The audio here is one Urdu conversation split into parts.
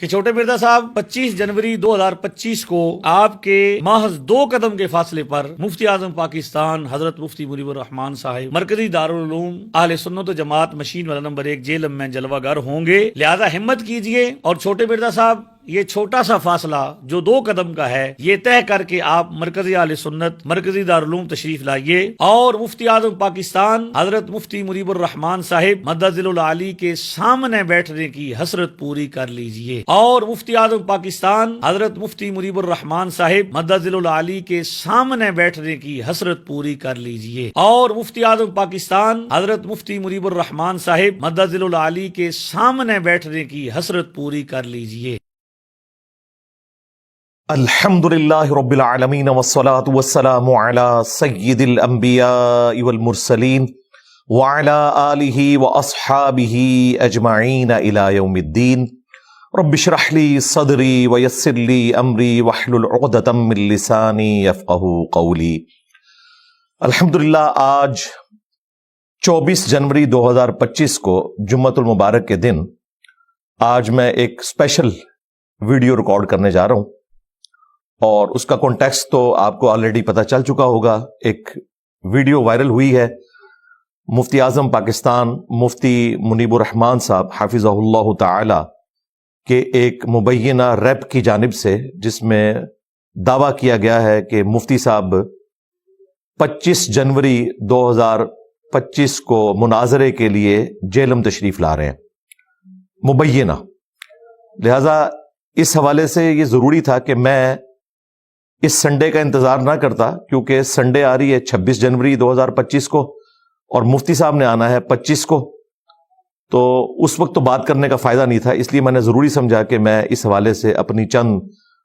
کہ چھوٹے مرزا صاحب 25 جنوری 2025 کو آپ کے محض 2 قدم کے فاصلے پر مفتی اعظم پاکستان حضرت مفتی منیب الرحمان صاحب مرکزی دارالعلوم اہل سنت و جماعت مشین والا نمبر 1 جیلم میں جلوہ گر ہوں گے، لہذا ہمت کیجئے اور چھوٹے مرزا صاحب یہ چھوٹا سا فاصلہ جو 2 قدم کا ہے یہ طے کر کے آپ مرکزی اہل سنت مرکزی دارالعلوم تشریف لائیے اور مفتی اعظم پاکستان حضرت مفتی منیب الرحمان صاحب مدظل العالی کے سامنے بیٹھنے کی حسرت پوری کر لیجئے اور مفتی اعظم پاکستان حضرت مفتی منیب الرحمان صاحب مدظل العالی کے سامنے بیٹھنے کی حسرت پوری کر لیجئے اور مفتی اعظم پاکستان حضرت مفتی منیب الرحمان صاحب مدظل العالی کے سامنے بیٹھنے کی حسرت پوری کر لیجئے۔ الحمدللہ رب العالمین والصلاة والسلام علی سید الانبیاء والمرسلین وعلی آلہ واصحابہ اجمعین الی یوم الدین۔ رب اشرح لی صدری ویسر لی امری واحلل عقدۃ من لسانی یفقہوا قولی۔ الحمدللہ آج 24 جنوری 2025 کو جمعۃ المبارک کے دن آج میں ایک اسپیشل ویڈیو ریکارڈ کرنے جا رہا ہوں، اور اس کا کانٹیکسٹ تو آپ کو آلریڈی پتہ چل چکا ہوگا۔ ایک ویڈیو وائرل ہوئی ہے مفتی اعظم پاکستان مفتی منیب الرحمان صاحب حافظہ اللہ تعالی کے ایک مبینہ ریپ کی جانب سے، جس میں دعویٰ کیا گیا ہے کہ مفتی صاحب 25 جنوری 2025 کو مناظرے کے لیے جیلم تشریف لا رہے ہیں مبینہ۔ لہذا اس حوالے سے یہ ضروری تھا کہ میں اس سنڈے کا انتظار نہ کرتا، کیونکہ سنڈے آ رہی ہے 26 جنوری 2025 کو اور مفتی صاحب نے آنا ہے 25 کو، تو اس وقت تو بات کرنے کا فائدہ نہیں تھا۔ اس لیے میں نے ضروری سمجھا کہ میں اس حوالے سے اپنی چند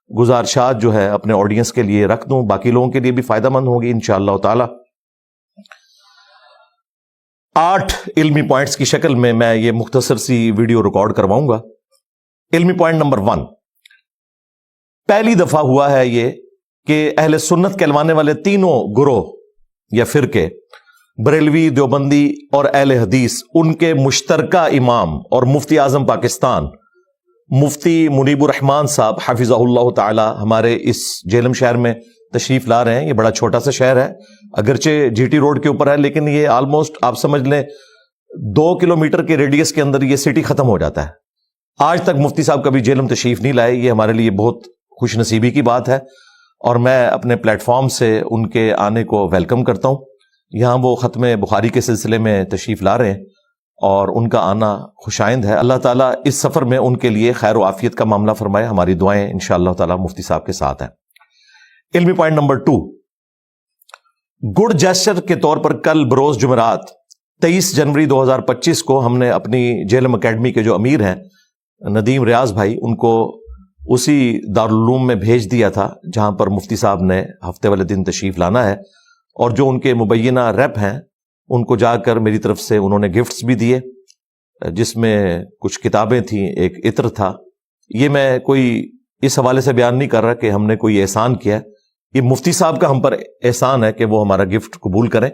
گزارشات جو ہے اپنے آڈینس کے لیے رکھ دوں، باقی لوگوں کے لیے بھی فائدہ مند ہوگی انشاءاللہ تعالی۔ 8 علمی پوائنٹس کی شکل میں میں یہ مختصر سی ویڈیو ریکارڈ کرواؤں گا۔ علمی پوائنٹ نمبر 1، پہلی دفعہ ہوا ہے یہ کہ اہل سنت کہلوانے والے تینوں گروہ یا فرقے، بریلوی، دیوبندی اور اہل حدیث، ان کے مشترکہ امام اور مفتی اعظم پاکستان مفتی منیب الرحمان صاحب حافظہ اللہ تعالی ہمارے اس جیلم شہر میں تشریف لا رہے ہیں۔ یہ بڑا چھوٹا سا شہر ہے، اگرچہ جی ٹی روڈ کے اوپر ہے، لیکن یہ آلموسٹ آپ سمجھ لیں 2 کلومیٹر کے ریڈیس کے اندر یہ سٹی ختم ہو جاتا ہے۔ آج تک مفتی صاحب کبھی جیلم تشریف نہیں لائے، یہ ہمارے لیے بہت خوش نصیبی کی بات ہے، اور میں اپنے پلیٹ فارم سے ان کے آنے کو ویلکم کرتا ہوں۔ یہاں وہ ختم بخاری کے سلسلے میں تشریف لا رہے ہیں اور ان کا آنا خوشائند ہے۔ اللہ تعالیٰ اس سفر میں ان کے لیے خیر و عافیت کا معاملہ فرمائے۔ ہماری دعائیں انشاءاللہ تعالیٰ مفتی صاحب کے ساتھ ہیں۔ علمی پوائنٹ نمبر 2، گڈ جیسچر کے طور پر کل بروز جمعرات 23 جنوری 2025 کو ہم نے اپنی جیلم اکیڈمی کے جو امیر ہیں ندیم ریاض بھائی، ان کو اسی دارالعلوم میں بھیج دیا تھا جہاں پر مفتی صاحب نے ہفتے والے دن تشریف لانا ہے، اور جو ان کے مبینہ ریپ ہیں ان کو جا کر میری طرف سے انہوں نے گفٹس بھی دیے، جس میں کچھ کتابیں تھیں، ایک عطر تھا۔ یہ میں کوئی اس حوالے سے بیان نہیں کر رہا کہ ہم نے کوئی احسان کیا ہے، یہ مفتی صاحب کا ہم پر احسان ہے کہ وہ ہمارا گفٹ قبول کریں،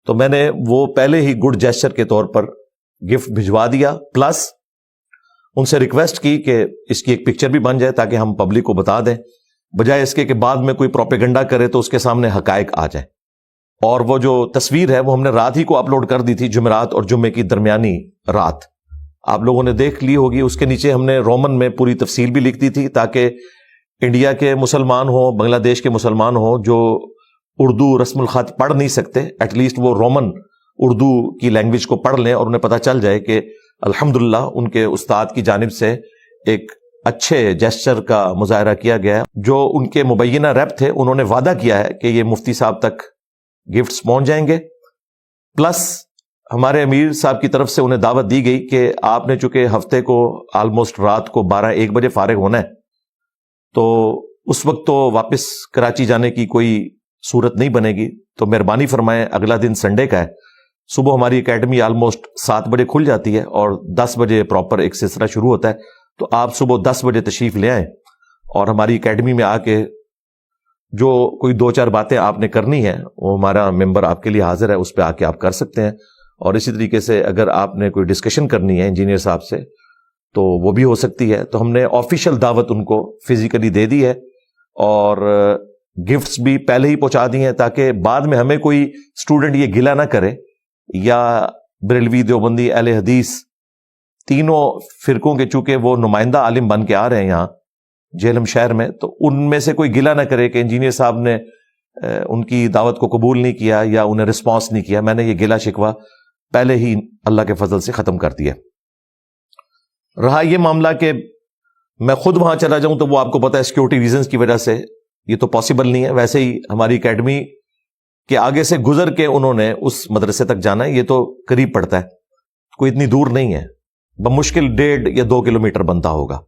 تو میں نے وہ پہلے ہی گڈ جیسچر کے طور پر گفٹ بھجوا دیا، پلس ان سے ریکویسٹ کی کہ اس کی ایک پکچر بھی بن جائے تاکہ ہم پبلک کو بتا دیں، بجائے اس کے کہ بعد میں کوئی پروپیگنڈا کرے تو اس کے سامنے حقائق آ جائیں۔ اور وہ جو تصویر ہے وہ ہم نے رات ہی کو اپلوڈ کر دی تھی، جمعرات اور جمعے کی درمیانی رات، آپ لوگوں نے دیکھ لی ہوگی۔ اس کے نیچے ہم نے رومن میں پوری تفصیل بھی لکھ دی تھی تاکہ انڈیا کے مسلمان ہوں، بنگلہ دیش کے مسلمان ہوں جو اردو رسم الخط پڑھ نہیں سکتے، ایٹ لیسٹ وہ رومن اردو کی لینگویج کو پڑھ لیں اور انہیں پتہ چل جائے کہ الحمدللہ ان کے استاد کی جانب سے ایک اچھے جیسچر کا مظاہرہ کیا گیا ہے۔ جو ان کے مبینہ ریپ تھے انہوں نے وعدہ کیا ہے کہ یہ مفتی صاحب تک گفٹس پہنچ جائیں گے، پلس ہمارے امیر صاحب کی طرف سے انہیں دعوت دی گئی کہ آپ نے چونکہ ہفتے کو آلموسٹ رات کو 12-1 بجے فارغ ہونا ہے، تو اس وقت تو واپس کراچی جانے کی کوئی صورت نہیں بنے گی، تو مہربانی فرمائیں اگلا دن سنڈے کا ہے، صبح ہماری اکیڈمی آلموسٹ 7 بجے کھل جاتی ہے اور 10 بجے پراپر ایک سلسلہ شروع ہوتا ہے، تو آپ صبح 10 بجے تشریف لے آئیں اور ہماری اکیڈمی میں آ کے جو کوئی 2-4 باتیں آپ نے کرنی ہے وہ ہمارا ممبر آپ کے لیے حاضر ہے، اس پہ آ کے آپ کر سکتے ہیں۔ اور اسی طریقے سے اگر آپ نے کوئی ڈسکشن کرنی ہے انجینئر صاحب سے تو وہ بھی ہو سکتی ہے. تو ہم نے آفیشیل دعوت ان کو فزیکلی دے دی ہے اور گفٹس بھی پہلے ہی پہنچا دی ہیں تاکہ بعد میں ہمیں کوئی اسٹوڈنٹ یہ گلہ نہ کرے یا بریلوی دیوبندی اہل حدیث تینوں فرقوں کے چونکہ وہ نمائندہ عالم بن کے آ رہے ہیں یہاں جہلم شہر میں, تو ان میں سے کوئی گلہ نہ کرے کہ انجینئر صاحب نے ان کی دعوت کو قبول نہیں کیا یا انہیں رسپانس نہیں کیا. میں نے یہ گلہ شکوہ پہلے ہی اللہ کے فضل سے ختم کر دیا. رہا یہ معاملہ کہ میں خود وہاں چلا جاؤں تو وہ آپ کو پتا ہے سیکورٹی ریزنز کی وجہ سے یہ تو پاسبل نہیں ہے. ویسے ہی ہماری اکیڈمی کے آگے سے گزر کے انہوں نے اس مدرسے تک جانا ہے, یہ تو قریب پڑتا ہے, کوئی اتنی دور نہیں ہے, بمشکل 1.5 یا 2 کلومیٹر بنتا ہوگا,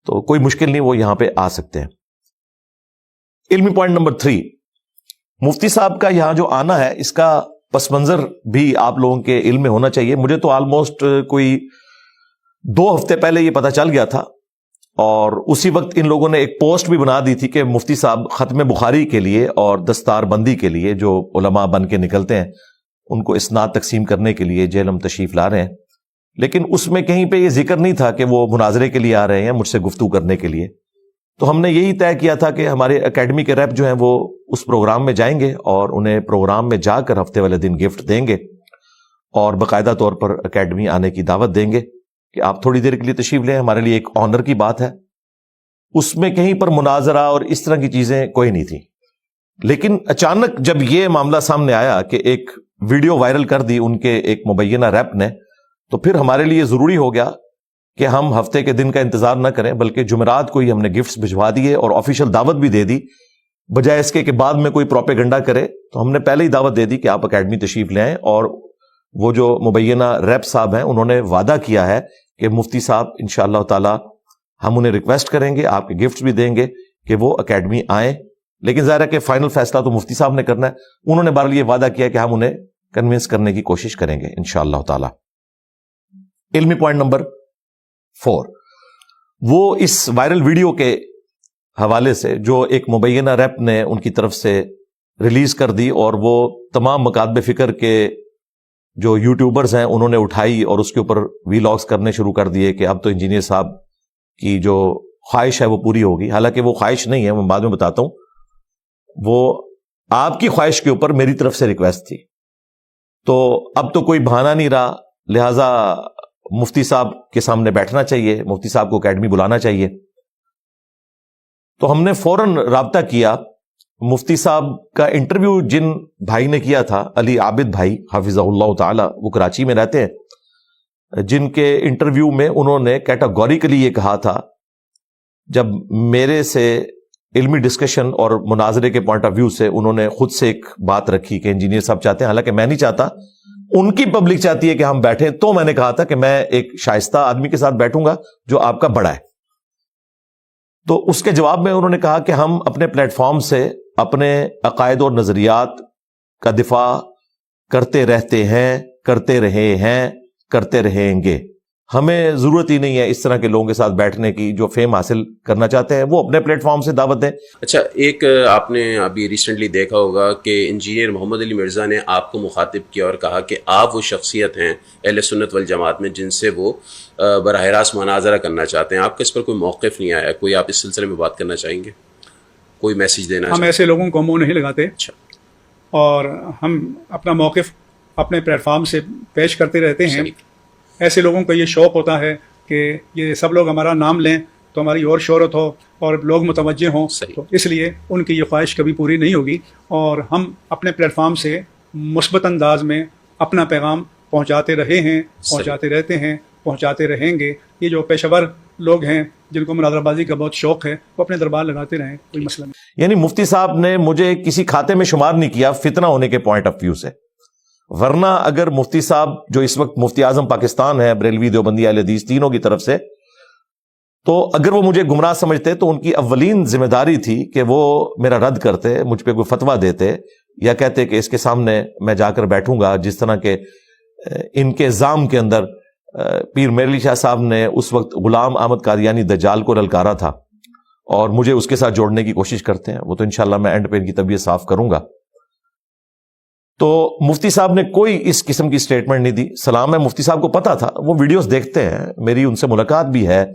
تو کوئی مشکل نہیں, وہ یہاں پہ آ سکتے ہیں. علمی پوائنٹ نمبر 3, مفتی صاحب کا یہاں جو آنا ہے اس کا پس منظر بھی آپ لوگوں کے علم میں ہونا چاہیے. مجھے تو آلموسٹ کوئی 2 ہفتے پہلے یہ پتہ چل گیا تھا اور اسی وقت ان لوگوں نے ایک پوسٹ بھی بنا دی تھی کہ مفتی صاحب ختم بخاری کے لیے اور دستار بندی کے لیے جو علماء بن کے نکلتے ہیں ان کو اسناد تقسیم کرنے کے لیے جہلم تشریف لا رہے ہیں, لیکن اس میں کہیں پہ یہ ذکر نہیں تھا کہ وہ مناظرے کے لیے آ رہے ہیں مجھ سے گفتگو کرنے کے لیے. تو ہم نے یہی طے کیا تھا کہ ہمارے اکیڈمی کے ریپ جو ہیں وہ اس پروگرام میں جائیں گے اور انہیں پروگرام میں جا کر ہفتے والے دن گفٹ دیں گے اور باقاعدہ طور پر اکیڈمی آنے کی دعوت دیں گے کہ آپ تھوڑی دیر کے لیے تشریف لیں. ہمارے لیے ایک آنر کی بات ہے. اس میں کہیں پر مناظرہ اور اس طرح کی چیزیں کوئی نہیں تھی, لیکن اچانک جب یہ معاملہ سامنے آیا کہ ایک ویڈیو وائرل کر دی ان کے ایک مبینہ ریپ نے, تو پھر ہمارے لیے ضروری ہو گیا کہ ہم ہفتے کے دن کا انتظار نہ کریں بلکہ جمعرات کو ہی ہم نے گفٹس بھجوا دیے اور آفیشیل دعوت بھی دے دی, بجائے اس کے کہ بعد میں کوئی پروپیگنڈا کرے. تو ہم نے پہلے ہی دعوت دے دی کہ آپ اکیڈمی تشریف لے آئیں, اور وہ جو مبینہ ریپ صاحب ہیں انہوں نے وعدہ کیا ہے کہ مفتی صاحب انشاءاللہ تعالی ہم انہیں ریکویسٹ کریں گے, آپ کے گفٹس بھی دیں گے کہ وہ اکیڈمی آئیں, لیکن ظاہر ہے کہ فائنل فیصلہ تو مفتی صاحب نے کرنا ہے. انہوں نے بہرحال یہ وعدہ کیا کہ ہم انہیں کنونس کرنے کی کوشش کریں گے انشاءاللہ تعالی. علمی پوائنٹ نمبر 4, وہ اس وائرل ویڈیو کے حوالے سے جو ایک مبینہ ریپ نے ان کی طرف سے ریلیز کر دی اور وہ تمام مکاتب فکر کے جو یوٹیوبرز ہیں انہوں نے اٹھائی اور اس کے اوپر ویلاگز کرنے شروع کر دیے کہ اب تو انجینئر صاحب کی جو خواہش ہے وہ پوری ہوگی. حالانکہ وہ خواہش نہیں ہے, میں بعد میں بتاتا ہوں, وہ آپ کی خواہش کے اوپر میری طرف سے ریکویسٹ تھی. تو اب تو کوئی بہانہ نہیں رہا, لہذا مفتی صاحب کے سامنے بیٹھنا چاہیے, مفتی صاحب کو اکیڈمی بلانا چاہیے. تو ہم نے فوراً رابطہ کیا. مفتی صاحب کا انٹرویو جن بھائی نے کیا تھا, علی عابد بھائی حافظہ اللہ تعالی, وہ کراچی میں رہتے ہیں, جن کے انٹرویو میں انہوں نے کیٹاگوریکلی یہ کہا تھا, جب میرے سے علمی ڈسکشن اور مناظرے کے پوائنٹ آف ویو سے انہوں نے خود سے ایک بات رکھی کہ انجینئر صاحب چاہتے ہیں, حالانکہ میں نہیں چاہتا, ان کی پبلک چاہتی ہے کہ ہم بیٹھیں, تو میں نے کہا تھا کہ میں ایک شائستہ آدمی کے ساتھ بیٹھوں گا جو آپ کا بڑا ہے. تو اس کے جواب میں انہوں نے کہا کہ ہم اپنے پلیٹ فارم سے اپنے عقائد اور نظریات کا دفاع کرتے رہتے ہیں, کرتے رہے ہیں, کرتے رہیں گے. ہمیں ضرورت ہی نہیں ہے اس طرح کے لوگوں کے ساتھ بیٹھنے کی جو فیم حاصل کرنا چاہتے ہیں, وہ اپنے پلیٹ فارم سے دعوت دیں. اچھا, ایک آپ نے ابھی ریسنٹلی دیکھا ہوگا کہ انجینئر محمد علی مرزا نے آپ کو مخاطب کیا اور کہا کہ آپ وہ شخصیت ہیں اہل سنت والجماعت میں جن سے وہ براہ راست مناظرہ کرنا چاہتے ہیں. آپ کا اس پر کوئی موقف نہیں آیا, کوئی آپ اس سلسلے میں بات کرنا چاہیں گے, کوئی میسج دینا؟ ہم ایسے لوگوں کو منہ نہیں لگاتے. اچھا, اور ہم اپنا موقف اپنے پلیٹ فارم سے پیش کرتے رہتے ہیں. صحیح. ایسے لوگوں کو یہ شوق ہوتا ہے کہ یہ سب لوگ ہمارا نام لیں تو ہماری اور شہرت ہو اور لوگ متوجہ ہوں. صحیح. تو اس لیے ان کی یہ خواہش کبھی پوری نہیں ہوگی, اور ہم اپنے پلیٹ فارم سے مثبت انداز میں اپنا پیغام پہنچاتے رہے ہیں, پہنچاتے رہتے ہیں, پہنچاتے رہیں گے. یہ جو پیشہ ور لوگ ہیں جن کو مناظرہ بازی کا بہت شوق ہے, وہ اپنے دربار لگاتے رہیں, کوئی مسئلہ نہیں. یعنی مفتی صاحب نے مجھے کسی کھاتے میں شمار نہیں کیا فتنہ ہونے کے پوائنٹ آف ویو سے, ورنہ اگر مفتی صاحب جو اس وقت مفتی اعظم پاکستان ہے, بریلوی دیوبندی اہل حدیث تینوں کی طرف سے, تو اگر وہ مجھے گمراہ سمجھتے تو ان کی اولین ذمہ داری تھی کہ وہ میرا رد کرتے, مجھ پہ کوئی فتویٰ دیتے یا کہتے کہ اس کے سامنے میں جا کر بیٹھوں گا, جس طرح کے ان کے الزام کے اندر پیر میر علی شاہ صاحب نے اس وقت غلام احمد قادیانی دجال کو للکارا تھا اور مجھے اس کے ساتھ جوڑنے کی کوشش کرتے ہیں. وہ تو انشاءاللہ میں اینڈ پہ ان کی طبیعت صاف کروں گا. تو مفتی صاحب نے کوئی اس قسم کی سٹیٹمنٹ نہیں دی. سلام ہے, مفتی صاحب کو پتا تھا, وہ ویڈیوز دیکھتے ہیں, میری ان سے ملاقات بھی ہے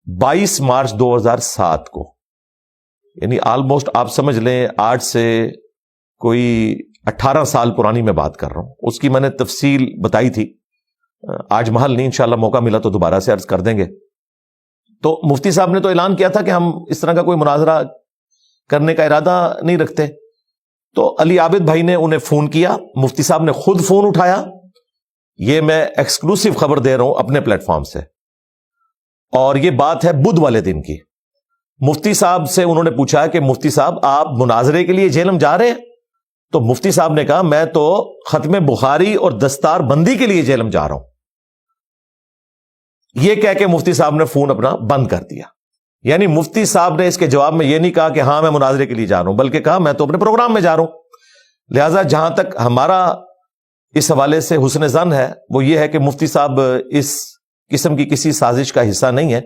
22 مارچ 2007 کو, یعنی آلموسٹ آپ سمجھ لیں آج سے کوئی 18 سال پرانی میں بات کر رہا ہوں. اس کی میں نے تفصیل بتائی تھی, آج محل نہیں, انشاءاللہ موقع ملا تو دوبارہ سے عرض کر دیں گے. تو مفتی صاحب نے تو اعلان کیا تھا کہ ہم اس طرح کا کوئی مناظرہ کرنے کا ارادہ نہیں رکھتے. تو علی عابد بھائی نے انہیں فون کیا, مفتی صاحب نے خود فون اٹھایا. یہ میں ایکسکلوسیو خبر دے رہا ہوں اپنے پلیٹ فارم سے, اور یہ بات ہے بدھ والے دن کی. مفتی صاحب سے انہوں نے پوچھا کہ مفتی صاحب آپ مناظرے کے لیے جہلم جا رہے ہیں؟ تو مفتی صاحب نے کہا میں تو ختم بخاری اور دستار بندی کے لیے جہلم جا رہا ہوں. یہ کہہ کے مفتی صاحب نے فون اپنا بند کر دیا. یعنی مفتی صاحب نے اس کے جواب میں یہ نہیں کہا کہ ہاں میں مناظرے کے لیے جا رہا ہوں, بلکہ کہا میں تو اپنے پروگرام میں جا رہا ہوں. لہذا جہاں تک ہمارا اس حوالے سے حسن ظن ہے وہ یہ ہے کہ مفتی صاحب اس قسم کی کسی سازش کا حصہ نہیں ہے.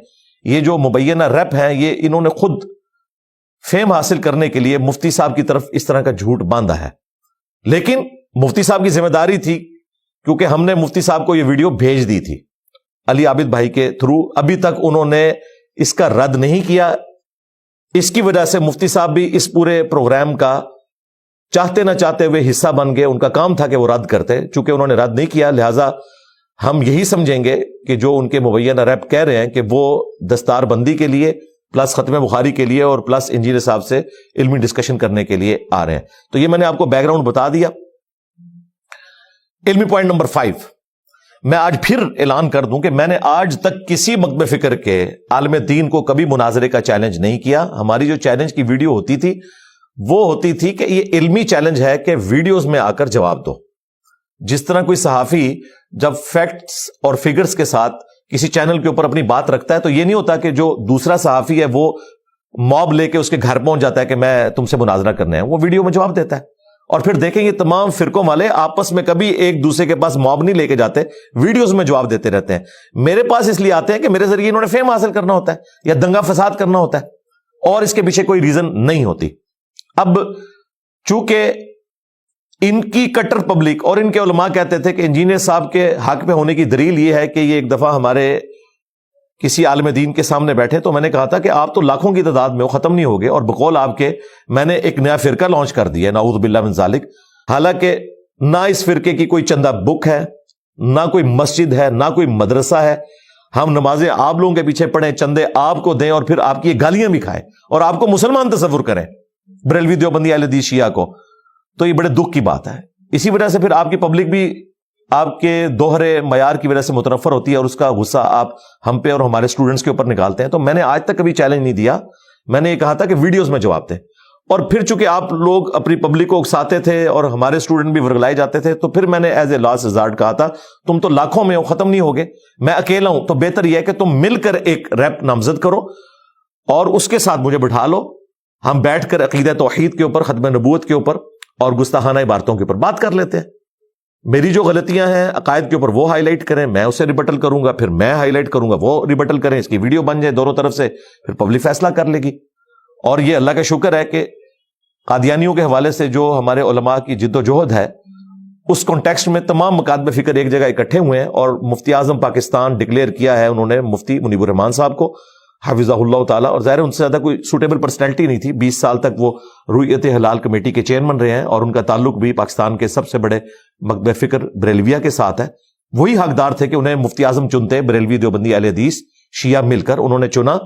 یہ جو مبینہ ریپ ہیں یہ انہوں نے خود فیم حاصل کرنے کے لیے مفتی صاحب کی طرف اس طرح کا جھوٹ باندھا ہے. لیکن مفتی صاحب کی ذمہ داری تھی, کیونکہ ہم نے مفتی صاحب کو یہ ویڈیو بھیج دی تھی علی عابد بھائی کے تھرو. ابھی تک انہوں نے اس کا رد نہیں کیا. اس کی وجہ سے مفتی صاحب بھی اس پورے پروگرام کا چاہتے نہ چاہتے ہوئے حصہ بن گئے. ان کا کام تھا کہ وہ رد کرتے, چونکہ انہوں نے رد نہیں کیا لہذا ہم یہی سمجھیں گے کہ جو ان کے مبینہ ریپ کہہ رہے ہیں کہ وہ دستار بندی کے لیے پلس ختم بخاری کے لیے اور پلس انجینئر صاحب سے علمی ڈسکشن کرنے کے لیے آ رہے ہیں. تو یہ میں نے آپ کو بیک گراؤنڈ بتا دیا. علمی پوائنٹ نمبر 5, میں آج پھر اعلان کر دوں کہ میں نے آج تک کسی مکتب فکر کے عالم دین کو کبھی مناظرے کا چیلنج نہیں کیا. ہماری جو چیلنج کی ویڈیو ہوتی تھی وہ ہوتی تھی کہ یہ علمی چیلنج ہے کہ ویڈیوز میں آ کر جواب دو. جس طرح کوئی صحافی جب فیکٹس اور فگرز کے ساتھ کسی چینل کے اوپر اپنی بات رکھتا ہے تو یہ نہیں ہوتا کہ جو دوسرا صحافی ہے وہ موب لے کے اس کے گھر پہنچ جاتا ہے کہ میں تم سے مناظرہ کرنا ہے. وہ ویڈیو میں جواب دیتا ہے. اور پھر دیکھیں یہ تمام فرقوں والے آپس میں کبھی ایک دوسرے کے پاس موب نہیں لے کے جاتے, ویڈیوز میں جواب دیتے رہتے ہیں. میرے پاس اس لیے آتے ہیں کہ میرے ذریعے انہوں نے فیم حاصل کرنا ہوتا ہے یا دنگا فساد کرنا ہوتا ہے, اور اس کے پیچھے کوئی ریزن نہیں ہوتی. اب چونکہ ان کی کٹر پبلک اور ان کے علماء کہتے تھے کہ انجینئر صاحب کے حق پہ ہونے کی دلیل یہ ہے کہ یہ ایک دفعہ ہمارے کسی عالم دین کے سامنے بیٹھے, تو میں نے کہا تھا کہ آپ تو لاکھوں کی تعداد میں ختم نہیں ہوگے, اور بقول آپ کے میں نے ایک نیا فرقہ لانچ کر دیا ہے نعوذ باللہ من ذالک. حالانکہ نہ اس فرقے کی کوئی چندہ بک ہے, نہ کوئی مسجد ہے, نہ کوئی مدرسہ ہے. ہم نمازیں آپ لوگوں کے پیچھے پڑھیں, چندے آپ کو دیں, اور پھر آپ کی گالیاں بھی کھائیں اور آپ کو مسلمان تصور کریں, بریلوی دیوبندی اہل حدیث شیعہ کو. تو یہ بڑے دکھ کی بات ہے. اسی وجہ سے پھر آپ کی پبلک بھی آپ کے دوہرے معیار کی وجہ سے متنفر ہوتی ہے, اور اس کا غصہ آپ ہم پہ اور ہمارے اسٹوڈنٹس کے اوپر نکالتے ہیں. تو میں نے آج تک کبھی چیلنج نہیں دیا, میں نے یہ کہا تھا کہ ویڈیوز میں جواب دیں. اور پھر چونکہ آپ لوگ اپنی پبلک کو اکساتے تھے اور ہمارے اسٹوڈنٹ بھی ورگلائے جاتے تھے, تو پھر میں نے ایز اے لاسٹ ریزارٹ کہا تھا تم تو لاکھوں میں ہو, ختم نہیں ہوگے, میں اکیلا ہوں, تو بہتر یہ ہے کہ تم مل کر ایک ریپ نامزد کرو اور اس کے ساتھ مجھے بٹھا لو. ہم بیٹھ کر عقیدہ توحید کے اوپر, ختم نبوت کے اوپر اور گستاخانہ عبارتوں کے اوپر بات کر لیتے ہیں. میری جو غلطیاں ہیں عقائد کے اوپر وہ ہائی لائٹ کریں, میں اسے ریبٹل کروں گا, پھر میں ہائی لائٹ کروں گا, وہ ریبٹل کریں, اس کی ویڈیو بن جائے دونوں طرف سے, پھر پبلک فیصلہ کر لے گی. اور یہ اللہ کا شکر ہے کہ قادیانیوں کے حوالے سے جو ہمارے علماء کی جد و جہد ہے اس کانٹیکسٹ میں تمام مکاتب فکر ایک جگہ اکٹھے ہوئے ہیں, اور مفتی اعظم پاکستان ڈکلیئر کیا ہے انہوں نے مفتی منیب الرحمان صاحب کو حفظہ اللہ تعالیٰ. اور ظاہر ان سے زیادہ کوئی سوٹیبل پرسنالٹی نہیں تھی. 20 سال تک وہ رویت حلال کمیٹی کے چیئرمین رہے ہیں, اور ان کا تعلق بھی پاکستان کے سب سے بڑے مکتب فکر بریلویہ کے ساتھ ہے. وہی حقدار تھے کہ انہیں مفتی اعظم چنتے, بریلوی دیوبندی اہل حدیث شیعہ مل کر انہوں نے چنا.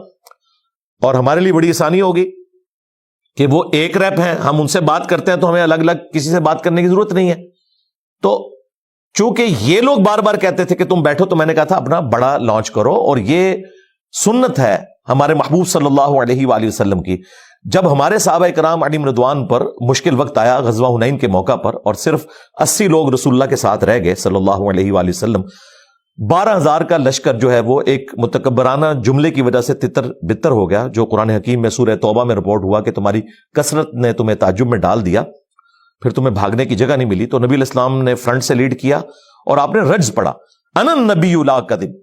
اور ہمارے لیے بڑی آسانی ہوگی کہ وہ ایک ریپ ہیں, ہم ان سے بات کرتے ہیں تو ہمیں الگ الگ کسی سے بات کرنے کی ضرورت نہیں ہے. تو چونکہ یہ لوگ بار بار کہتے تھے کہ تم بیٹھو, تو میں نے کہا تھا اپنا بڑا لانچ کرو. اور یہ سنت ہے ہمارے محبوب صلی اللہ علیہ وآلہ وسلم کی. جب ہمارے صحابہ کرام علیہم رضوان پر مشکل وقت آیا غزوہ حنین کے موقع پر, اور صرف 80 لوگ رسول اللہ کے ساتھ رہ گئے صلی اللہ علیہ وآلہ وسلم, 12,000 کا لشکر جو ہے وہ ایک متکبرانہ جملے کی وجہ سے تتر بتر ہو گیا, جو قرآن حکیم میں سورہ توبہ میں رپورٹ ہوا کہ تمہاری کثرت نے تمہیں تعجب میں ڈال دیا, پھر تمہیں بھاگنے کی جگہ نہیں ملی. تو نبی علیہ السلام نے فرنٹ سے لیڈ کیا اور آپ نے رجز پڑھا, انا النبی لا کذب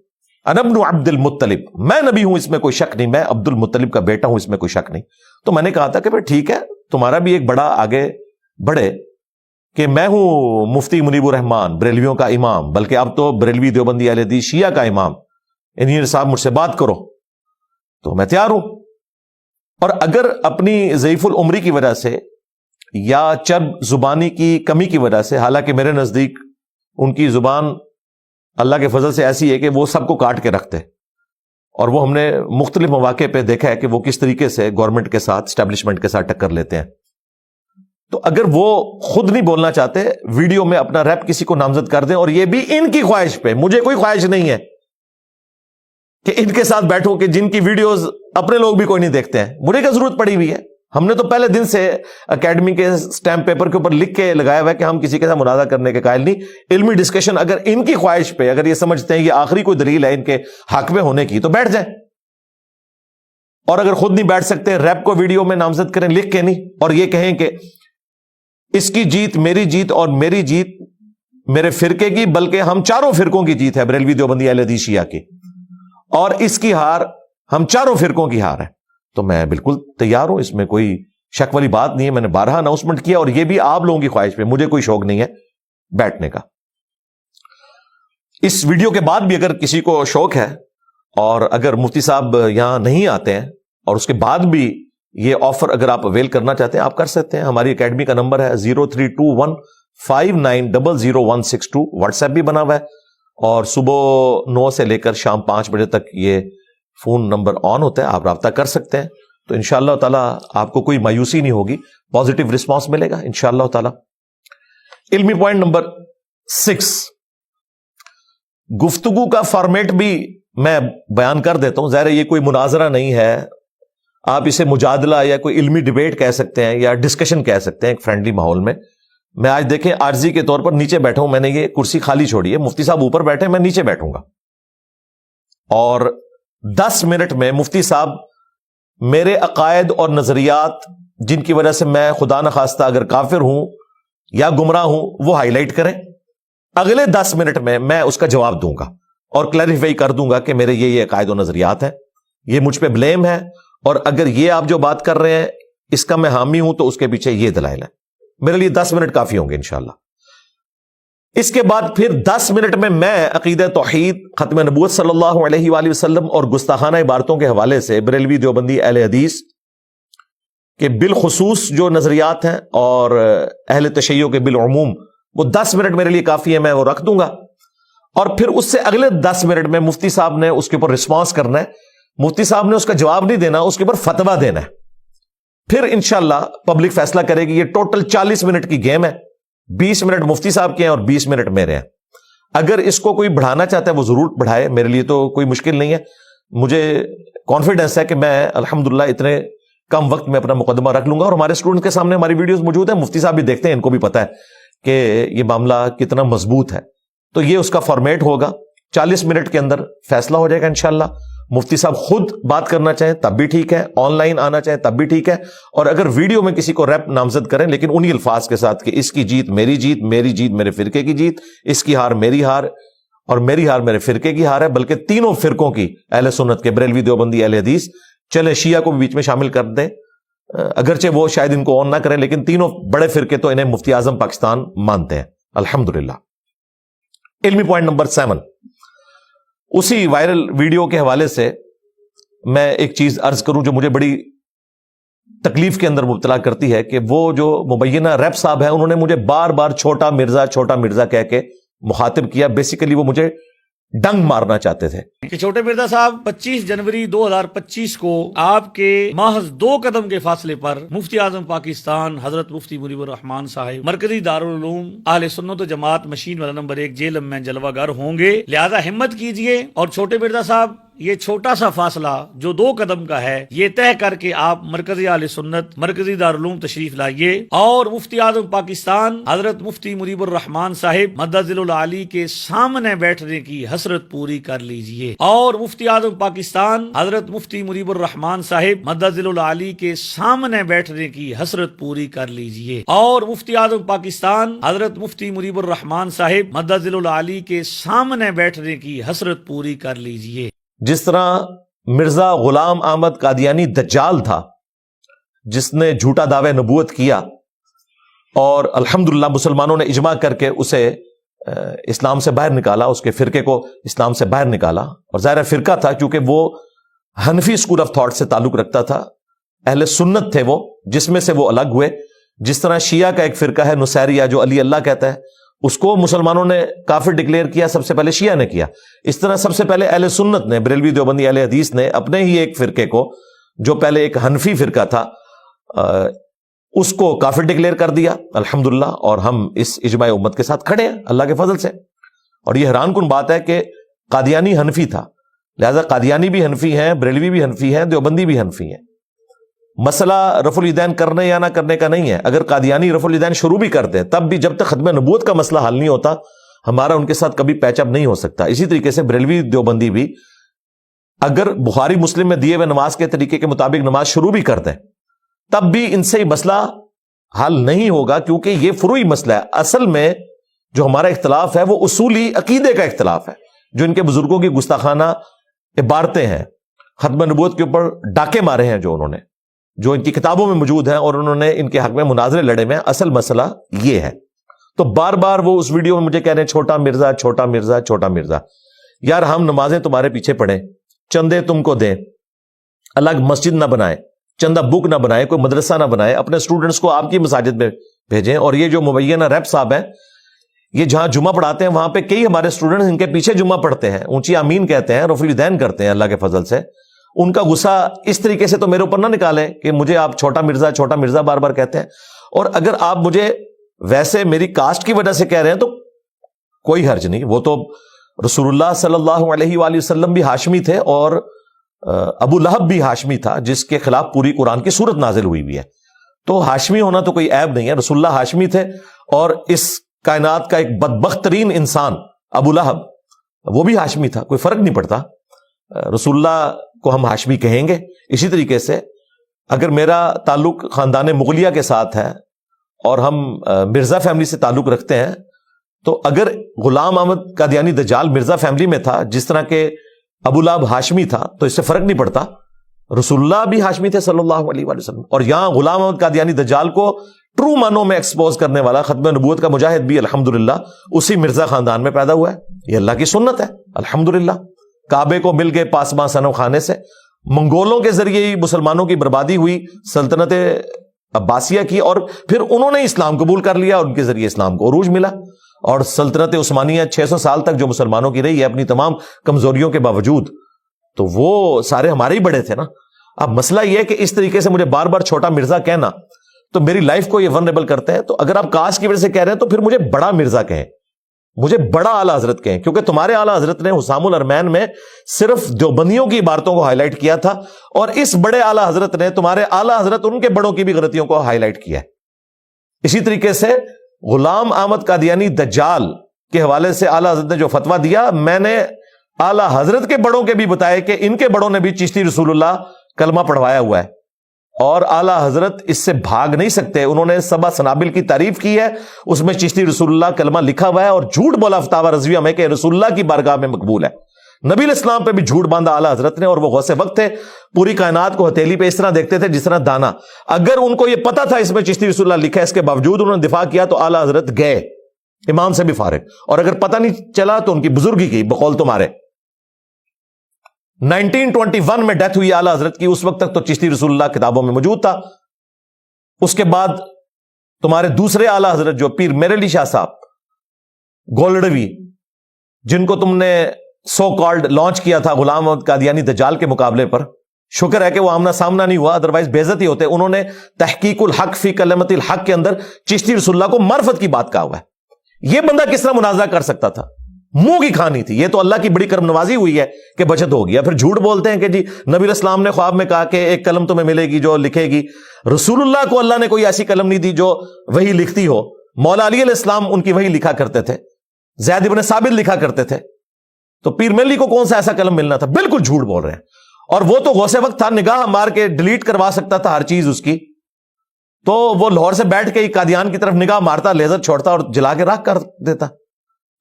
انا ابن عبد المطلب, میں نبی ہوں اس میں کوئی شک نہیں, میں عبد المطلب کا بیٹا ہوں اس میں کوئی شک نہیں. تو میں نے کہا تھا کہ بھائی ٹھیک ہے, تمہارا بھی ایک بڑا آگے بڑھے, کہ میں ہوں مفتی منیب الرحمان بریلویوں کا امام، بلکہ اب تو بریلوی دیوبندی اہل حدیث شیعہ کا امام، انجینئر صاحب مجھ سے بات کرو، تو میں تیار ہوں۔ اور اگر اپنی ضعیف العمری کی وجہ سے یا چرب زبانی کی کمی کی وجہ سے، حالانکہ میرے نزدیک ان کی زبان اللہ کے فضل سے ایسی ہے کہ وہ سب کو کاٹ کے رکھتے، اور وہ ہم نے مختلف مواقع پہ دیکھا ہے کہ وہ کس طریقے سے گورنمنٹ کے ساتھ، اسٹیبلشمنٹ کے ساتھ ٹکر لیتے ہیں، تو اگر وہ خود نہیں بولنا چاہتے، ویڈیو میں اپنا ریپ کسی کو نامزد کر دیں، اور یہ بھی ان کی خواہش پہ، مجھے کوئی خواہش نہیں ہے کہ ان کے ساتھ بیٹھوں کہ جن کی ویڈیوز اپنے لوگ بھی کوئی نہیں دیکھتے ہیں، مجھے کیا ضرورت پڑی ہوئی ہے؟ ہم نے تو پہلے دن سے اکیڈمی کے سٹیمپ پیپر کے اوپر لکھ کے لگایا ہوا ہے کہ ہم کسی کے ساتھ مناظرہ کرنے کے قائل نہیں، علمی ڈسکشن اگر ان کی خواہش پہ، اگر یہ سمجھتے ہیں یہ آخری کوئی دلیل ہے ان کے حق میں ہونے کی، تو بیٹھ جائیں، اور اگر خود نہیں بیٹھ سکتے ریپ کو ویڈیو میں نامزد کریں، لکھ کے نہیں، اور یہ کہیں کہ اس کی جیت میری جیت اور میری جیت میرے فرقے کی، بلکہ ہم چاروں فرقوں کی جیت ہے، بریلوی دیوبندی اہل حدیث شیعہ کی، اور اس کی ہار ہم چاروں فرقوں کی ہار ہے، تو میں بالکل تیار ہوں، اس میں کوئی شک والی بات نہیں ہے۔ میں نے بارہا اناؤنسمنٹ کیا، اور یہ بھی آپ لوگوں کی خواہش پہ، مجھے کوئی شوق نہیں ہے بیٹھنے کا۔ اس ویڈیو کے بعد بھی اگر کسی کو شوق ہے، اور اگر مفتی صاحب یہاں نہیں آتے ہیں، اور اس کے بعد بھی یہ آفر اگر آپ اویل کرنا چاہتے ہیں، آپ کر سکتے ہیں۔ ہماری اکیڈمی کا نمبر ہے 0321590162، واٹس ایپ بھی بنا ہوا ہے، اور صبح 9 سے لے کر شام 5 بجے تک یہ فون نمبر آن ہوتا ہے، آپ رابطہ کر سکتے ہیں۔ تو انشاءاللہ تعالی آپ کو کوئی مایوسی نہیں ہوگی، پازیٹیو رسپانس ملے گا انشاءاللہ تعالی۔ علمی پوائنٹ نمبر 6، گفتگو کا فارمیٹ بھی میں بیان کر دیتا ہوں، ظاہر ہے یہ کوئی مناظرہ نہیں ہے، آپ اسے مجادلہ یا کوئی علمی ڈیبیٹ کہہ سکتے ہیں، یا ڈسکشن کہہ سکتے ہیں ایک فرینڈلی ماحول میں۔ میں آج دیکھیں عارضی کے طور پر نیچے بیٹھا ہوں، میں نے یہ کرسی خالی چھوڑی ہے، مفتی صاحب اوپر بیٹھے، میں نیچے بیٹھوں گا، اور 10 منٹ میں مفتی صاحب میرے عقائد اور نظریات جن کی وجہ سے میں خدا نخواستہ اگر کافر ہوں یا گمراہ ہوں وہ ہائی لائٹ کریں، اگلے 10 منٹ میں میں اس کا جواب دوں گا اور کلیریفائی کر دوں گا کہ میرے یہ عقائد و نظریات ہیں، یہ مجھ پہ بلیم ہے، اور اگر یہ آپ جو بات کر رہے ہیں اس کا میں حامی ہوں تو اس کے پیچھے یہ دلائل ہیں۔ میرے لیے 10 منٹ کافی ہوں گے انشاءاللہ۔ اس کے بعد پھر 10 منٹ میں عقیدہ توحید، ختم نبوت صلی اللہ علیہ وآلہ وسلم اور گستاخانہ عبارتوں کے حوالے سے بریلوی دیوبندی اہل حدیث کے بالخصوص جو نظریات ہیں اور اہل تشیع کے بالعموم، وہ 10 منٹ میرے لیے کافی ہے، میں وہ رکھ دوں گا۔ اور پھر اس سے اگلے 10 منٹ میں مفتی صاحب نے اس کے اوپر رسپانس کرنا ہے، مفتی صاحب نے اس کا جواب نہیں دینا، اس کے اوپر فتویٰ دینا ہے، پھر انشاءاللہ پبلک فیصلہ کرے گی۔ یہ ٹوٹل 40 منٹ کی گیم ہے، 20 منٹ مفتی صاحب کے ہیں اور 20 منٹ میرے ہیں۔ اگر اس کو کوئی بڑھانا چاہتا ہے وہ ضرور بڑھائے، میرے لیے تو کوئی مشکل نہیں ہے، مجھے کانفیڈنس ہے کہ میں الحمدللہ اتنے کم وقت میں اپنا مقدمہ رکھ لوں گا، اور ہمارے اسٹوڈنٹ کے سامنے ہماری ویڈیوز موجود ہیں، مفتی صاحب بھی دیکھتے ہیں، ان کو بھی پتا ہے کہ یہ معاملہ کتنا مضبوط ہے۔ تو یہ اس کا فارمیٹ ہوگا، 40 منٹ کے اندر فیصلہ ہو جائے گا انشاءاللہ۔ مفتی صاحب خود بات کرنا چاہیں تب بھی ٹھیک ہے، آن لائن آنا چاہیں تب بھی ٹھیک ہے، اور اگر ویڈیو میں کسی کو ریپ نامزد کریں لیکن انہی الفاظ کے ساتھ کہ اس کی جیت میری جیت، میری جیت میرے فرقے کی جیت، اس کی ہار میری ہار اور میری ہار میرے فرقے کی ہار ہے، بلکہ تینوں فرقوں کی، اہل سنت کے، بریلوی دیوبندی اہل حدیث، چلے شیعہ کو بھی بیچ میں شامل کر دیں، اگرچہ وہ شاید ان کو آن نہ کریں، لیکن تینوں بڑے فرقے تو انہیں مفتی اعظم پاکستان مانتے ہیں الحمدللہ۔ علمی پوائنٹ نمبر 7، اسی وائرل ویڈیو کے حوالے سے میں ایک چیز عرض کروں جو مجھے بڑی تکلیف کے اندر مبتلا کرتی ہے، کہ وہ جو مبینہ ریپ صاحب ہیں انہوں نے مجھے بار بار چھوٹا مرزا کہہ کے مخاطب کیا، بیسیکلی وہ مجھے ڈنگ مارنا چاہتے تھے کہ چھوٹے مرزا صاحب 25 جنوری 2025 کو آپ کے محض 2 قدم کے فاصلے پر مفتی اعظم پاکستان حضرت مفتی منیب الرحمان صاحب مرکزی دارالعلوم اہل سنت و جماعت مشین والا نمبر 1 جیلم میں جلوہ گر ہوں گے، لہذا ہمت کیجئے، اور چھوٹے مرزا صاحب یہ چھوٹا سا فاصلہ جو 2 قدم کا ہے یہ طے کر کے آپ مرکزی اہل سنت مرکزی دارالعلوم تشریف لائیے، اور مفتی اعظم پاکستان حضرت مفتی منیب الرحمان صاحب مدظل العالی کے سامنے بیٹھنے کی حسرت پوری کر لیجئے، اور مفتی اعظم پاکستان حضرت مفتی منیب الرحمان صاحب مدظل العالی کے سامنے بیٹھنے کی حسرت پوری کر لیجئے، اور مفتی اعظم پاکستان حضرت مفتی منیب الرحمان صاحب مدظل العالی کے سامنے بیٹھنے کی حسرت پوری کر لیجئے۔ جس طرح مرزا غلام احمد قادیانی دجال تھا جس نے جھوٹا دعوی نبوت کیا، اور الحمدللہ مسلمانوں نے اجماع کر کے اسے اسلام سے باہر نکالا، اس کے فرقے کو اسلام سے باہر نکالا. اور ظاہر فرقہ تھا کیونکہ وہ حنفی اسکول آف تھاٹ سے تعلق رکھتا تھا، اہل سنت تھے وہ، جس میں سے وہ الگ ہوئے. جس طرح شیعہ کا ایک فرقہ ہے نصیریہ جو علی اللہ کہتا ہے، اس کو مسلمانوں نے کافر ڈکلیئر کیا، سب سے پہلے شیعہ نے کیا. اس طرح سب سے پہلے اہل سنت نے، بریلوی دیوبندی اہل حدیث نے اپنے ہی ایک فرقے کو جو پہلے ایک حنفی فرقہ تھا اس کو کافر ڈکلیئر کر دیا الحمدللہ. اور ہم اس اجماع امت کے ساتھ کھڑے ہیں اللہ کے فضل سے. اور یہ حیران کن بات ہے کہ قادیانی حنفی تھا، لہذا قادیانی بھی حنفی ہیں، بریلوی بھی حنفی ہیں، دیوبندی بھی حنفی ہیں. مسئلہ رفع الیدین کرنے یا نہ کرنے کا نہیں ہے. اگر قادیانی رفع الیدین شروع بھی کرتے ہیں تب بھی جب تک ختم نبوت کا مسئلہ حل نہیں ہوتا ہمارا ان کے ساتھ کبھی پیچ اپ نہیں ہو سکتا. اسی طریقے سے بریلوی دیوبندی بھی اگر بخاری مسلم میں دیے ہوئے نماز کے طریقے کے مطابق نماز شروع بھی کرتے ہیں تب بھی ان سے یہ مسئلہ حل نہیں ہوگا، کیونکہ یہ فروعی مسئلہ ہے. اصل میں جو ہمارا اختلاف ہے وہ اصولی عقیدے کا اختلاف ہے، جو ان کے بزرگوں کی گستاخانہ عبارتیں ہیں، ختم نبوت کے اوپر ڈاکے مارے ہیں جو انہوں نے، جو ان کی کتابوں میں موجود ہیں، اور انہوں نے ان کے حق میں مناظرے لڑے میں. اصل مسئلہ یہ ہے. تو بار بار وہ اس ویڈیو میں مجھے کہہ رہے ہیں چھوٹا مرزا چھوٹا مرزا چھوٹا مرزا. یار ہم نمازیں تمہارے پیچھے پڑھیں، چندے تم کو دیں، الگ مسجد نہ بنائیں، چندہ بک نہ بنائے، کوئی مدرسہ نہ بنائے، اپنے اسٹوڈنٹس کو آپ کی مساجد میں بھیجیں. اور یہ جو مبینہ ریپ صاحب ہیں، یہ جہاں جمعہ پڑھاتے ہیں وہاں پہ کئی ہمارے اسٹوڈنٹس ان کے پیچھے جمعہ پڑھتے ہیں، اونچی آمین کہتے ہیں، رفع الیدین کرتے ہیں اللہ کے فضل سے. ان کا غصہ اس طریقے سے تو میرے اوپر نہ نکالیں کہ مجھے آپ چھوٹا مرزا بار بار کہتے ہیں. اور اگر آپ مجھے ویسے میری کاسٹ کی وجہ سے کہہ رہے ہیں تو کوئی حرج نہیں. وہ تو رسول اللہ صلی اللہ علیہ وآلہ وسلم بھی ہاشمی تھے، اور ابو لہب بھی ہاشمی تھا جس کے خلاف پوری قرآن کی سورت نازل ہوئی بھی ہے. تو ہاشمی ہونا تو کوئی عیب نہیں ہے. رسول اللہ ہاشمی تھے، اور اس کائنات کا ایک بدبخت ترین انسان ابو لہب وہ بھی ہاشمی تھا، کوئی فرق نہیں پڑتا. رسول اللہ کو ہم ہاشمی کہیں گے. اسی طریقے سے اگر میرا تعلق خاندان مغلیہ کے ساتھ ہے اور ہم مرزا فیملی سے تعلق رکھتے ہیں، تو اگر غلام احمد قادیانی دجال مرزا فیملی میں تھا جس طرح کہ ابو لہب ہاشمی تھا، تو اس سے فرق نہیں پڑتا. رسول اللہ بھی ہاشمی تھے صلی اللہ علیہ وآلہ وسلم. اور یہاں غلام احمد قادیانی دجال کو ٹرو معنوں میں ایکسپوز کرنے والا ختم نبوت کا مجاہد بھی الحمدللہ اسی مرزا خاندان میں پیدا ہوا ہے. یہ اللہ کی سنت ہے الحمدللہ. کعبے کو مل گئے پاسباں صنم خانے سے. منگولوں کے ذریعے ہی مسلمانوں کی بربادی ہوئی، سلطنت عباسیہ کی، اور پھر انہوں نے اسلام قبول کر لیا اور ان کے ذریعے اسلام کو عروج ملا. اور سلطنت عثمانیہ 600 سال تک جو مسلمانوں کی رہی ہے اپنی تمام کمزوریوں کے باوجود، تو وہ سارے ہمارے ہی بڑے تھے نا. اب مسئلہ یہ ہے کہ اس طریقے سے مجھے بار بار چھوٹا مرزا کہنا تو میری لائف کو یہ ونریبل کرتے ہیں. تو اگر آپ کاسٹ کی وجہ سے کہہ رہے ہیں تو پھر مجھے بڑا مرزا کہیں، مجھے بڑا اعلیٰ حضرت کہیں، کیونکہ تمہارے اعلیٰ حضرت نے حسام الارمین میں صرف دیوبندیوں کی عبارتوں کو ہائی لائٹ کیا تھا، اور اس بڑے اعلیٰ حضرت نے تمہارے اعلیٰ حضرت ان کے بڑوں کی بھی غلطیوں کو ہائی لائٹ کیا ہے. اسی طریقے سے غلام احمد قادیانی دجال کے حوالے سے اعلیٰ حضرت نے جو فتویٰ دیا، میں نے اعلیٰ حضرت کے بڑوں کے بھی بتائے کہ ان کے بڑوں نے بھی چشتی رسول اللہ کلمہ پڑھوایا ہوا ہے، اور اعلیٰ حضرت اس سے بھاگ نہیں سکتے. انہوں نے سبا سنابل کی تعریف کی ہے، اس میں چشتی رسول اللہ کلمہ لکھا ہوا ہے، اور جھوٹ بولا فتاوی رضویہ میں کہ رسول اللہ کی بارگاہ میں مقبول ہے. نبی علیہ السلام پہ بھی جھوٹ باندھا اعلیٰ حضرت نے، اور وہ غوث وقت تھے، پوری کائنات کو ہتھیلی پہ اس طرح دیکھتے تھے جس طرح دانا. اگر ان کو یہ پتا تھا اس میں چشتی رسول اللہ لکھا ہے، اس کے باوجود انہوں نے دفاع کیا، تو اعلیٰ حضرت گئے امام سے بھی فارغ. اور اگر پتہ نہیں چلا تو ان کی بزرگی کی بقول تمہارے 1921 میں ڈیتھ ہوئی اعلیٰ حضرت کی. اس وقت تک تو چشتی رسول اللہ کتابوں میں موجود تھا. اس کے بعد تمہارے دوسرے اعلیٰ حضرت جو پیر میر علی شاہ صاحب گولڈوی، جن کو تم نے سو کالڈ لانچ کیا تھا غلام احمد قادیانی دجال کے مقابلے پر، شکر ہے کہ وہ آمنا سامنا نہیں ہوا، ادروائز بے عزت ہی ہوتے. انہوں نے تحقیق الحق فی کلمت الحق کے اندر چشتی رسول اللہ کو معرفت کی بات کہا ہوا ہے. یہ بندہ کس طرح مناظرہ کر سکتا تھا؟ منہ کی کھانی تھی. یہ تو اللہ کی بڑی کرم نوازی ہوئی ہے کہ بچت ہو گیا. پھر جھوٹ بولتے ہیں کہ جی نبی علیہ السلام نے خواب میں کہا کہ ایک قلم تمہیں ملے گی جو لکھے گی. رسول اللہ کو اللہ نے کوئی ایسی قلم نہیں دی جو وہی لکھتی ہو. مولا علی علیہ السلام ان کی وہی لکھا کرتے تھے، زید ابن ثابت لکھا کرتے تھے. تو پیر ملی کو کون سا ایسا قلم ملنا تھا؟ بالکل جھوٹ بول رہے ہیں. اور وہ تو غوث وقت تھا، نگاہ مار کے ڈیلیٹ کروا سکتا تھا ہر چیز اس کی. تو وہ لاہور سے بیٹھ کے قادیان کی طرف نگاہ مارتا، لیزر چھوڑتا اور جلا کے راکھ کر دیتا.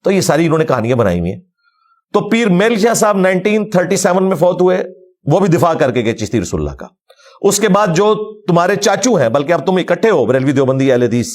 تو یہ ساری انہوں نے کہانیاں بنائی ہوئی ہیں. تو پیر میل شاہ صاحب 1937 میں فوت ہوئے، وہ بھی دفاع کر کے گئے چشتی رسول اللہ کا. اس کے بعد جو تمہارے چاچو ہیں، بلکہ اب تم اکٹھے ہو بریلوی دیوبندی اہل حدیث،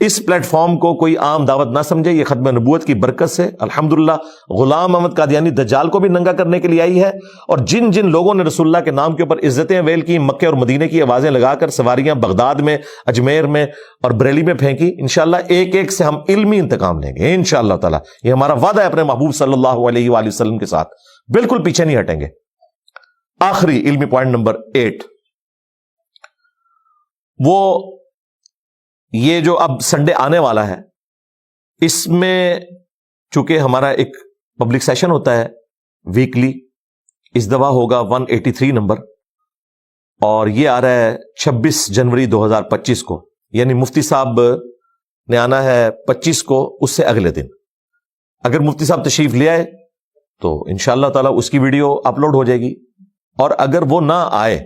اس پلیٹ فارم کو کوئی عام دعوت نہ سمجھے. یہ ختم نبوت کی برکت سے الحمدللہ غلام احمد قادیانی دجال کو بھی ننگا کرنے کے لیے آئی ہے. اور جن جن لوگوں نے رسول اللہ کے نام کے اوپر عزتیں ویل کی, مکے اور مدینے کی آوازیں لگا کر سواریاں بغداد میں, اجمیر میں اور بریلی میں پھینکی, انشاءاللہ ایک ایک سے ہم علمی انتقام لیں گے انشاءاللہ تعالی. یہ ہمارا وعدہ ہے اپنے محبوب صلی اللہ علیہ وآلہ وسلم کے ساتھ, بالکل پیچھے نہیں ہٹیں گے. آخری علمی پوائنٹ نمبر 8, وہ یہ جو اب سنڈے آنے والا ہے, اس میں چونکہ ہمارا ایک پبلک سیشن ہوتا ہے ویکلی, اس دفعہ ہوگا 183 نمبر, اور یہ آ رہا ہے 26 جنوری 2025 کو, یعنی مفتی صاحب نے آنا ہے 25 کو, اس سے اگلے دن. اگر مفتی صاحب تشریف لے آئے تو انشاءاللہ تعالی اس کی ویڈیو اپلوڈ ہو جائے گی, اور اگر وہ نہ آئے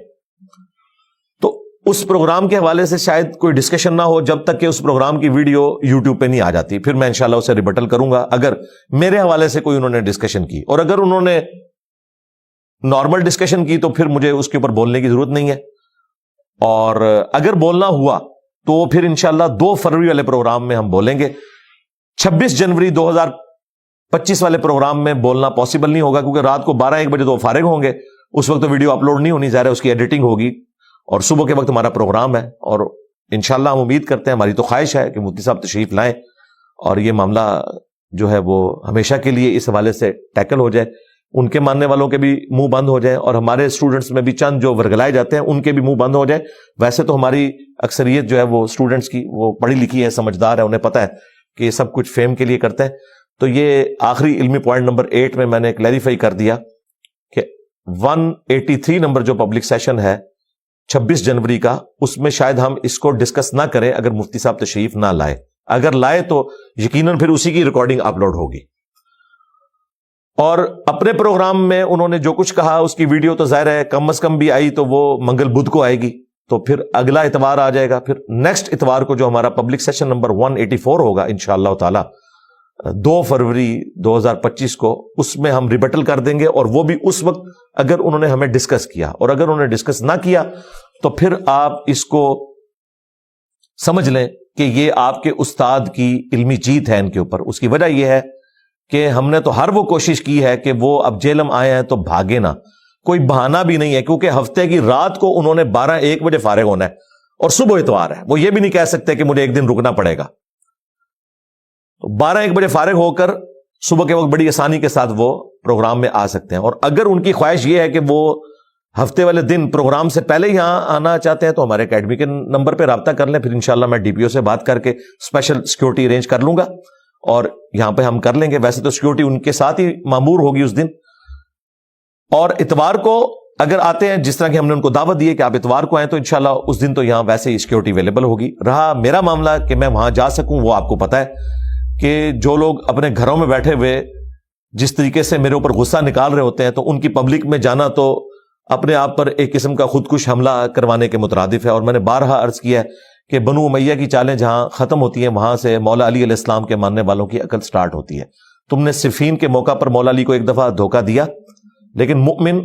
تو اس پروگرام کے حوالے سے شاید کوئی ڈسکشن نہ ہو جب تک کہ اس پروگرام کی ویڈیو یوٹیوب پہ نہیں آ جاتی. پھر میں انشاءاللہ اسے ریبٹل کروں گا اگر میرے حوالے سے کوئی انہوں نے ڈسکشن کی, اور اگر انہوں نے نارمل ڈسکشن کی تو پھر مجھے اس کے اوپر بولنے کی ضرورت نہیں ہے. اور اگر بولنا ہوا تو پھر انشاءاللہ 2 فروری والے پروگرام میں ہم بولیں گے. 26 جنوری 2025 والے پروگرام میں بولنا پاسبل نہیں ہوگا, کیونکہ رات کو 12-1 بجے تو فارغ ہوں گے, اس وقت تو ویڈیو اپلوڈ نہیں ہونی, ظاہر ہے اس کی ایڈیٹنگ ہوگی, اور صبح کے وقت ہمارا پروگرام ہے. اور انشاءاللہ ہم امید کرتے ہیں, ہماری تو خواہش ہے کہ مفتی صاحب تشریف لائیں اور یہ معاملہ جو ہے وہ ہمیشہ کے لیے اس حوالے سے ٹیکل ہو جائے, ان کے ماننے والوں کے بھی منہ بند ہو جائیں, اور ہمارے اسٹوڈنٹس میں بھی چند جو ورگلائے جاتے ہیں ان کے بھی منہ بند ہو جائیں. ویسے تو ہماری اکثریت جو ہے وہ اسٹوڈنٹس کی وہ پڑھی لکھی ہے, سمجھدار ہے, انہیں پتہ ہے کہ یہ سب کچھ فیم کے لیے کرتے ہیں. تو یہ آخری علمی پوائنٹ نمبر 8 میں نے کلیریفائی کر دیا کہ 183 نمبر جو پبلک سیشن ہے 26 جنوری کا, اس میں شاید ہم اس کو ڈسکس نہ کریں اگر مفتی صاحب تشریف نہ لائے. اگر لائے تو یقیناً پھر اسی کی ریکارڈنگ اپلوڈ ہوگی. اور اپنے پروگرام میں انہوں نے جو کچھ کہا اس کی ویڈیو تو ظاہر ہے کم از کم بھی آئی تو وہ منگل بدھ کو آئے گی, تو پھر اگلا اتوار آ جائے گا. پھر نیکسٹ اتوار کو جو ہمارا پبلک سیشن نمبر 184 ہوگا انشاءاللہ تعالی 2 فروری 2025 کو, اس میں ہم ریبٹل کر دیں گے. اور وہ بھی اس وقت اگر انہوں نے ہمیں ڈسکس کیا, اور اگر انہوں نے ڈسکس نہ کیا تو پھر آپ اس کو سمجھ لیں کہ یہ آپ کے استاد کی علمی جیت ہے ان کے اوپر. اس کی وجہ یہ ہے کہ ہم نے تو ہر وہ کوشش کی ہے کہ وہ اب جیلم آئے ہیں تو بھاگے نہ, کوئی بہانہ بھی نہیں ہے, کیونکہ ہفتے کی رات کو انہوں نے 12-1 بجے فارغ ہونا ہے اور صبح اتوار ہے. وہ یہ بھی نہیں کہہ سکتے کہ مجھے ایک دن رکنا پڑے گا. 12-1 بجے فارغ ہو کر صبح کے وقت بڑی آسانی کے ساتھ وہ پروگرام میں آ سکتے ہیں. اور اگر ان کی خواہش یہ ہے کہ وہ ہفتے والے دن پروگرام سے پہلے یہاں آنا چاہتے ہیں تو ہمارے اکیڈمی کے نمبر پہ رابطہ کر لیں. پھر انشاءاللہ میں ڈی پی او سے بات کر کے اسپیشل سیکورٹی ارینج کر لوں گا اور یہاں پہ ہم کر لیں گے. ویسے تو سیکورٹی ان کے ساتھ ہی معمور ہوگی اس دن. اور اتوار کو اگر آتے ہیں, جس طرح کہ ہم نے ان کو دعوت دی ہے کہ آپ اتوار کو آئیں, تو انشاءاللہ اس دن تو یہاں ویسے ہی سیکورٹی اویلیبل ہوگی. رہا میرا معاملہ کہ میں وہاں جا سکوں, وہ آپ کو پتا ہے کہ جو لوگ اپنے گھروں میں بیٹھے ہوئے جس طریقے سے میرے اوپر غصہ نکال رہے ہوتے ہیں, تو ان کی پبلک میں جانا تو اپنے آپ پر ایک قسم کا خودکش حملہ کروانے کے مترادف ہے. اور میں نے بارہا عرض کیا ہے کہ بنو امیہ کی چالیں جہاں ختم ہوتی ہیں وہاں سے مولا علی علیہ السلام کے ماننے والوں کی عقل سٹارٹ ہوتی ہے. تم نے صفین کے موقع پر مولا علی کو ایک دفعہ دھوکہ دیا, لیکن مؤمن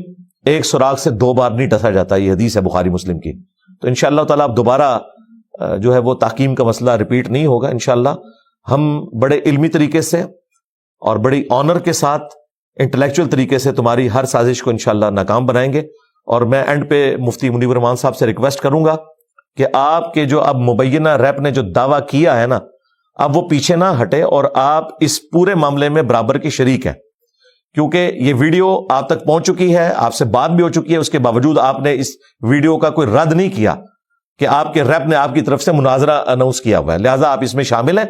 ایک سراغ سے 2 بار نہیں ڈسا جاتا. یہ حدیث ہے بخاری مسلم کی. تو انشاءاللہ تعالیٰ اب دوبارہ جو ہے وہ تحکیم کا مسئلہ ریپیٹ نہیں ہوگا. انشاءاللہ ہم بڑے علمی طریقے سے اور بڑی آنر کے ساتھ انٹلیکچوئل طریقے سے تمہاری ہر سازش کو انشاءاللہ ناکام بنائیں گے. اور میں اینڈ پہ مفتی منیر الرحمان صاحب سے ریکویسٹ کروں گا کہ آپ کے جو اب مبینہ ریپ نے جو دعویٰ کیا ہے نا, اب وہ پیچھے نہ ہٹے اور آپ اس پورے معاملے میں برابر کی شریک ہیں. کیونکہ یہ ویڈیو آپ تک پہنچ چکی ہے, آپ سے بات بھی ہو چکی ہے, اس کے باوجود آپ نے اس ویڈیو کا کوئی رد نہیں کیا کہ آپ کے ریپ نے آپ کی طرف سے مناظرہ اناؤنس کیا ہوا ہے, لہٰذا آپ اس میں شامل ہیں.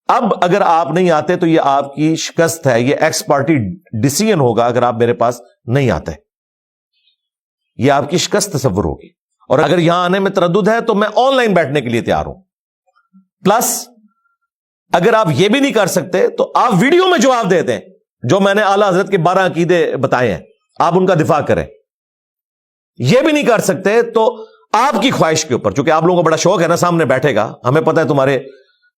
اب اگر آپ نہیں آتے تو یہ آپ کی شکست ہے, یہ ایکس پارٹی ڈیسیژن ہوگا اگر آپ میرے پاس نہیں آتے. یہ آپ کی شکست تصور ہوگی. اور اگر یہاں آنے میں تردد ہے تو میں آن لائن بیٹھنے کے لیے تیار ہوں. پلس اگر آپ یہ بھی نہیں کر سکتے تو آپ ویڈیو میں جواب دے دیں, جو میں نے اعلیٰ حضرت کے 12 عقیدے بتائے ہیں, آپ ان کا دفاع کریں. یہ بھی نہیں کر سکتے تو آپ کی خواہش کے اوپر, چونکہ آپ لوگوں کو بڑا شوق ہے نا سامنے بیٹھے گا, ہمیں پتہ ہے تمہارے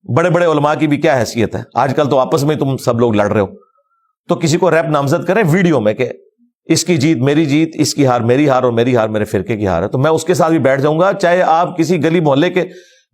بڑے بڑے علماء کی بھی کیا حیثیت ہے, آج کل تو آپس میں تم سب لوگ لڑ رہے ہو, تو کسی کو ریپ نامزد کریں ویڈیو میں کہ اس کی جیت میری جیت, اس کی ہار میری ہار, اور میری ہار میرے فرقے کی ہار ہے. تو میں اس کے ساتھ بھی بیٹھ جاؤں گا, چاہے آپ کسی گلی محلے کے